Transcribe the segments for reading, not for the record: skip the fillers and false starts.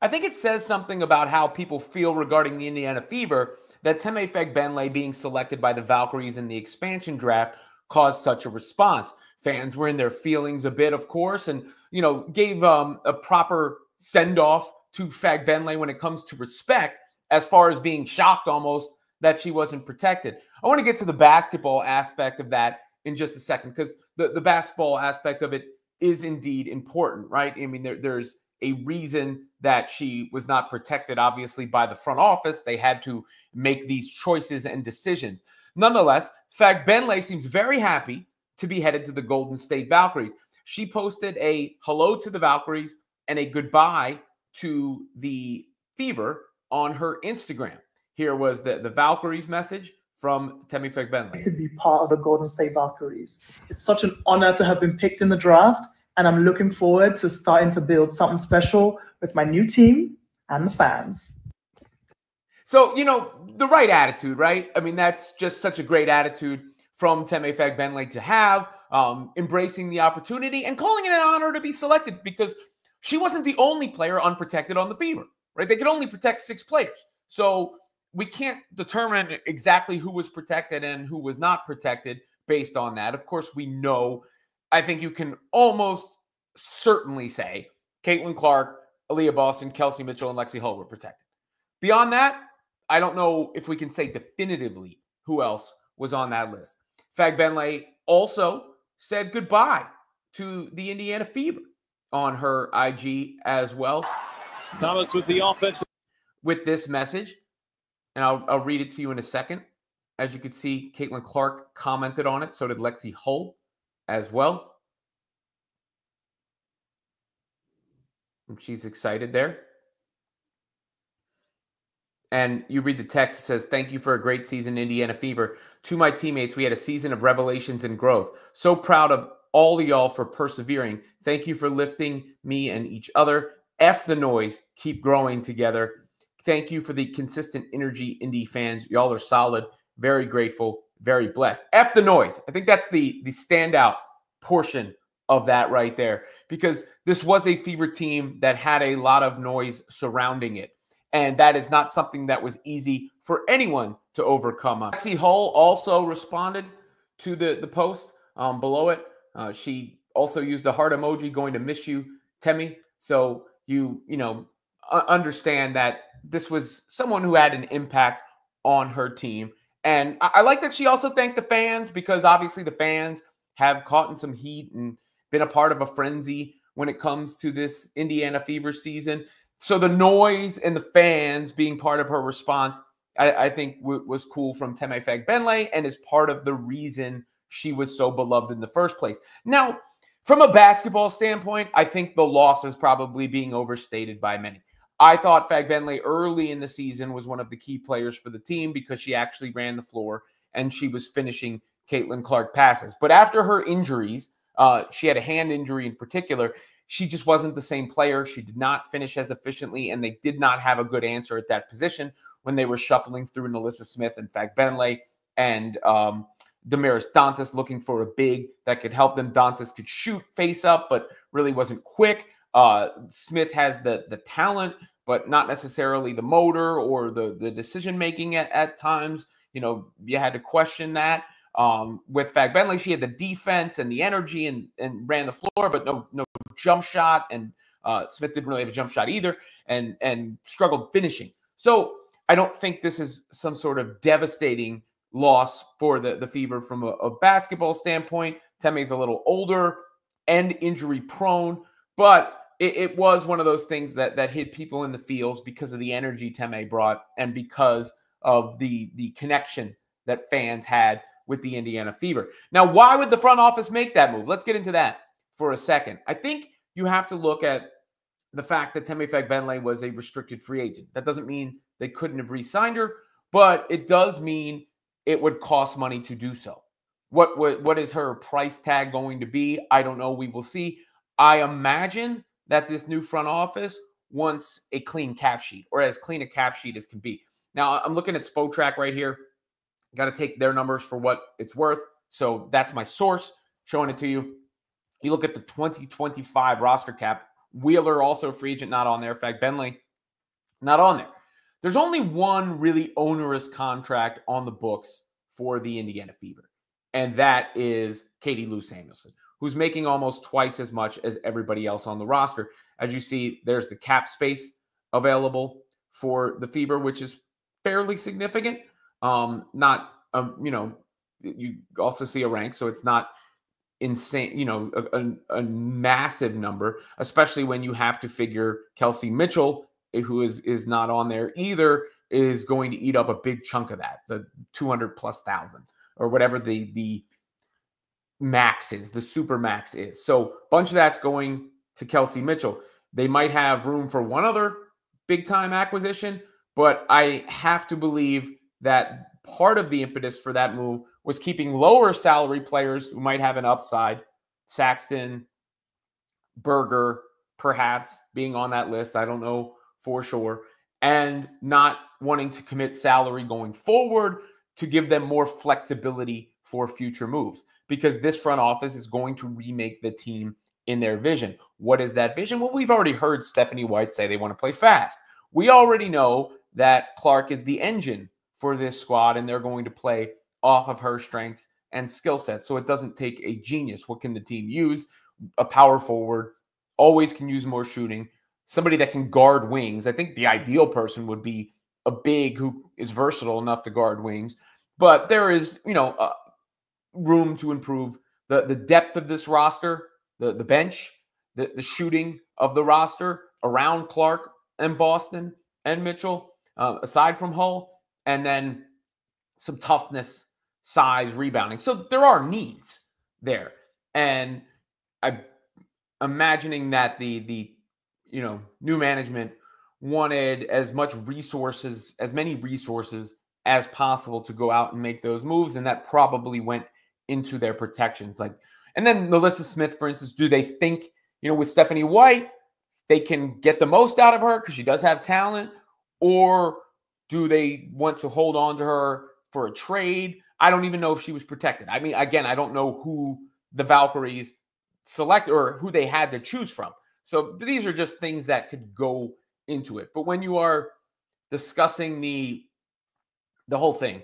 I think it says something about how people feel regarding the Indiana Fever that Temi Fagbenle being selected by the Valkyries in the expansion draft caused such a response. Fans were in their feelings a bit, of course, and, gave a proper send-off to Fagbenle when it comes to respect, as far as being shocked almost that she wasn't protected. I want to get to the basketball aspect of that in just a second, because the basketball aspect of it is indeed important, right? I mean, there's a reason that she was not protected, obviously, by the front office. They had to make these choices and decisions. Nonetheless, Fagbenle seems very happy to be headed to the Golden State Valkyries. She posted a hello to the Valkyries and a goodbye to the Fever on her Instagram. Here was the Valkyries message from Temi Fagbenle. To be part of the Golden State Valkyries. It's such an honor to have been picked in the draft, and I'm looking forward to starting to build something special with my new team and the fans. So, the right attitude, right? I mean, that's just such a great attitude from Temi Fagbenle to have, embracing the opportunity and calling it an honor to be selected, because she wasn't the only player unprotected on the Fever, right? They could only protect 6 players. So we can't determine exactly who was protected and who was not protected based on that. Of course, we know, I think you can almost certainly say Caitlin Clark, Aaliyah Boston, Kelsey Mitchell, and Lexi Hull were protected. Beyond that, I don't know if we can say definitively who else was on that list. Fagbenle also said goodbye to the Indiana Fever on her IG as well. Thomas with the offense. With this message, and I'll read it to you in a second. As you can see, Caitlin Clark commented on it. So did Lexi Hull as well. And she's excited there. And you read the text, it says, "Thank you for a great season, Indiana Fever. To my teammates, we had a season of revelations and growth. So proud of all of y'all for persevering. Thank you for lifting me and each other. F the noise. Keep growing together. Thank you for the consistent energy, Indy fans. Y'all are solid. Very grateful. Very blessed." F the noise. I think that's the standout portion of that right there, because this was a Fever team that had a lot of noise surrounding it. And that is not something that was easy for anyone to overcome. Lexi Hull also responded to the post below it. She also used a heart emoji, going to miss you, Temi. So you understand that this was someone who had an impact on her team. And I like that she also thanked the fans, because obviously the fans have caught in some heat and been a part of a frenzy when it comes to this Indiana Fever season. So the noise and the fans being part of her response, I think was cool from Temi Fagbenle, and is part of the reason she was so beloved in the first place. Now, from a basketball standpoint, I think the loss is probably being overstated by many. I thought Fagbenle early in the season was one of the key players for the team, because she actually ran the floor and she was finishing Caitlin Clark passes. But after her injuries, she had a hand injury in particular, she just wasn't the same player. She did not finish as efficiently, and they did not have a good answer at that position when they were shuffling through Nalissa Smith and Fagbenle and Damaris Dantas, looking for a big that could help them. Dantas could shoot face up, but really wasn't quick. Smith has the talent, but not necessarily the motor or the decision-making at times. You had to question that. With Fagbenle, she had the defense and the energy and ran the floor, but no jump shot. And Smith didn't really have a jump shot either, and struggled finishing. So I don't think this is some sort of devastating loss for the Fever from a basketball standpoint. Temi's a little older and injury prone, but it was one of those things that hit people in the feels because of the energy Temi brought and because of the connection that fans had with the Indiana Fever. Now, why would the front office make that move? Let's get into that for a second. I think you have to look at the fact that Temi Fagbenle was a restricted free agent. That doesn't mean they couldn't have re-signed her, but it does mean it would cost money to do so. What is her price tag going to be? I don't know. We will see. I imagine that this new front office wants a clean cap sheet, or as clean a cap sheet as can be. Now, I'm looking at Spotrac right here. Got to take their numbers for what it's worth. So that's my source, showing it to you. You look at the 2025 roster cap. Wheeler, also a free agent, not on there. Fagbenle, Not on there. There's only one really onerous contract on the books for the Indiana Fever, and that is Katie Lou Samuelson, who's making almost twice as much as everybody else on the roster. As you see, there's the cap space available for the Fever, which is fairly significant. Not, you also see a rank, so it's not insane, a massive number, especially when you have to figure Kelsey Mitchell, who is not on there either, is going to eat up a big chunk of that, the 200,000+ or whatever the max is, the super max is. So a bunch of that's going to Kelsey Mitchell. They might have room for one other big time acquisition, but I have to believe that part of the impetus for that move was keeping lower salary players who might have an upside, Saxton, Berger, perhaps being on that list. I don't know for sure. And not wanting to commit salary going forward to give them more flexibility for future moves, because this front office is going to remake the team in their vision. What is that vision? Well, we've already heard Stephanie White say they want to play fast. We already know that Clark is the engine for this squad, and they're going to play off of her strengths and skill sets. So it doesn't take a genius. What can the team use? A power forward, always can use more shooting, somebody that can guard wings. I think the ideal person would be a big who is versatile enough to guard wings. But there is, room to improve the depth of this roster, the bench, the shooting of the roster around Clark and Boston and Mitchell, aside from Hull, and then some toughness, size, rebounding. So there are needs there. And I'm imagining that the new management wanted as many resources as possible to go out and make those moves, and that probably went into their protections. And then Melissa Smith, for instance, do they think, with Stephanie White, they can get the most out of her because she does have talent, or do they want to hold on to her for a trade? I don't even know if she was protected. I mean, again, I don't know who the Valkyries select or who they had to choose from. So these are just things that could go into it. But when you are discussing the whole thing,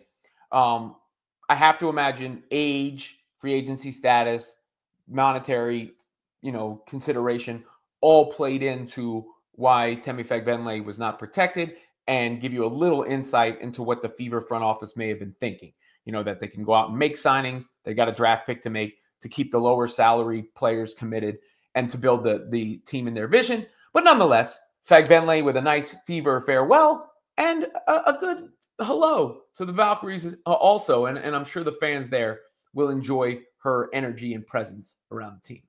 I have to imagine age, free agency status, monetary, consideration all played into why Temi Fagbenle was not protected, and give you a little insight into what the Fever front office may have been thinking. That they can go out and make signings. They got a draft pick to make to keep the lower salary players committed and to build the team in their vision. But nonetheless, Fagbenle with a nice Fever farewell and a good hello to the Valkyries also. And I'm sure the fans there will enjoy her energy and presence around the team.